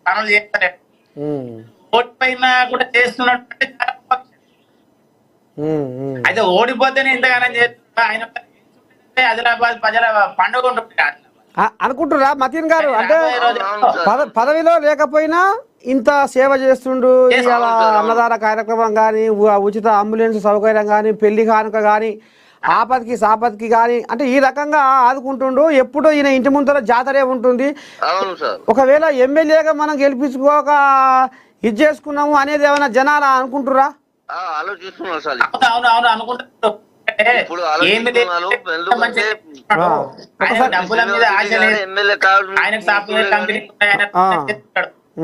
పనులు చేస్తారు. ఓటు పైన కూడా చేస్తున్నట్టు చాలా గొప్ప విషయం. అయితే ఓడిపోతేనే ఇంతగానం చేస్తున్నా ఆయన ఆదిలాబాద్ ప్రజల పండుగ ఉంటుంది అనుకుంటురా మతీన్ గారు? అంటే పదవిలో లేకపోయినా ఇంత సేవ చేస్తుండు. ఇవాళ అన్నదాన కార్యక్రమం కానీ, ఉచిత అంబులెన్స్ సౌకర్యం కానీ, పెళ్లి కానుక కానీ, ఆపత్కి సాపత్కి కానీ, అంటే ఈ రకంగా ఆదుకుంటుండు. ఎప్పుడు ఈయన ఇంటి ముందర జాతరే ఉంటుంది. ఒకవేళ ఎమ్మెల్యేగా మనం గెలిపించుకోక ఇది చేసుకున్నాము అనేది ఏమైనా జనాలు అనుకుంటురా? అవును అనుకుంటారు.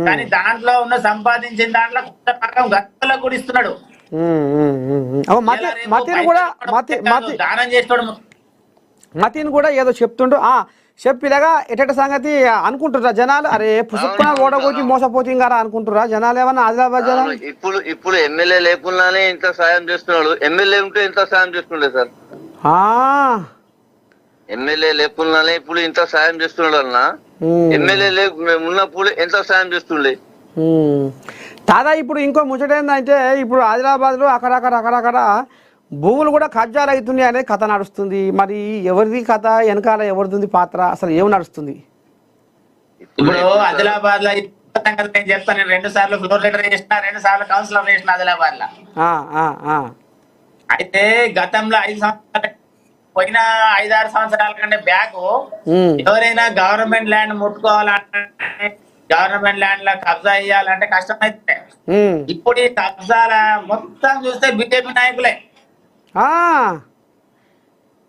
కానీ దాంట్లో ఉన్న సంపాదించిన దాంట్లో కొంత భాగం గతంలో కూడా ఇస్తున్నాడు. దానం చేస్తాడు. మతీన్ కూడా ఏదో చెప్తుండు. చెప్పిలాగా ఎట సంగతి అనుకుంటురా జనాలు? అరే పుసుక్కున ఓడగొచ్చి మోసపోతుంది కదా అనుకుంటురా జనాలు? ఏమన్నా ఆదిలాబాద్ జనాలు ఇప్పుడు ఎమ్మెల్యే లేకున్నానే ఇంత సాయం చేస్తున్నాడు. ఎమ్మెల్యే ఉంటే ఇంత సాయం చేస్తుండే సార్. ఎమ్మెల్యే లేకున్నానే ఇప్పుడు ఇంత సాయం చేస్తున్నాడు అన్న. ఎమ్మెల్యే ఉన్నప్పుడు ఎంత సాయం చేస్తుండే. తాదా ఇప్పుడు ఇంకో ముచ్చట ఏంటంటే, ఇప్పుడు ఆదిలాబాద్ లో అక్కడక్కడ భూములు కూడా కబ్జాలు అవుతున్నాయి అనే కథ నడుస్తుంది. మరి ఎవరిది కథ, వెనకాల ఎవరిది పాత్ర, అసలు ఏమి నడుస్తుంది? ఇప్పుడు ఆదిలాబాద్ లో నేను చెప్తాను. నేను 2 సార్లు ఫ్లోర్ లీడర్ చేసిన, 2 సార్లు కౌన్సిలర్ చేసిన ఆదిలాబాద్ లో. అయితే గతంలో 5 సంవత్సరాలు పోయిన 5-6 సంవత్సరాల కంటే బ్యాక్ ఎవరైనా గవర్నమెంట్ ల్యాండ్ ముట్టుకోవాలంటే, గవర్నమెంట్ ల్యాండ్ లో కబ్జా చేయాలంటే కష్టమైతే. ఇప్పుడు ఈ కబ్జాల మొత్తం చూస్తే బీజేపీ నాయకులే,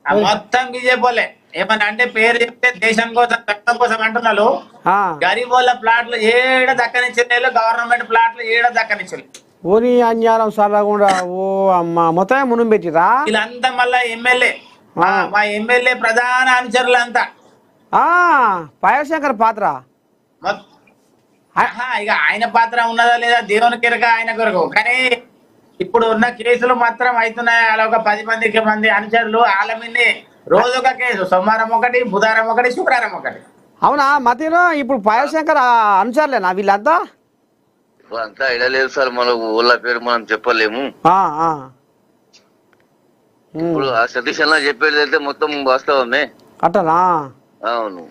మొత్తం బీజేపీలే. ఏమన్నా అంటే పేరు చెప్తే దేశం కోసం రక్తం కోసం అంటున్నారు. గరీబ్ వాళ్ళ ప్లాట్లు ఏడ దక్కనిచ్చలేదు, గవర్నమెంట్ ప్లాట్లు ఏడ దక్కనిచ్చలేదు. ఓని అన్యాయం సరకుండా ఓ అమ్మ మొత్తం మును పెట్టిరా వీళ్ళంతా. మళ్ళా ఎమ్మెల్యే, మా ఎమ్మెల్యే ప్రధాన అనుచరులంతా పాయశంకర్ పాత్ర. ఇక ఆయన పాత్ర ఉన్నదా లేదా దేవుని కిరక ఆయన కొరకు. కానీ ఇప్పుడు ఉన్న కేసులు మాత్రం అవుతున్నాయి. అలా ఒక 10 మంది అనుచరులు ఆలమిని రోజు ఒక కేసు, సోమవారం ఒకటి, బుధవారం ఒకటి, శుక్రవారం ఒకటి. అవునా మతీన్? ఇప్పుడు పాయశంకర్ అనుచరులేనా వీళ్ళంతా? అంతా ఐడియా లేదు సార్, మన ఊళ్ళ పేరు మనం చెప్పలేము. ఇప్పుడు ఆ సతీష్ అన్న చెప్పేది అయితే మొత్తం వాస్తవమే. అట్టనా? అవును.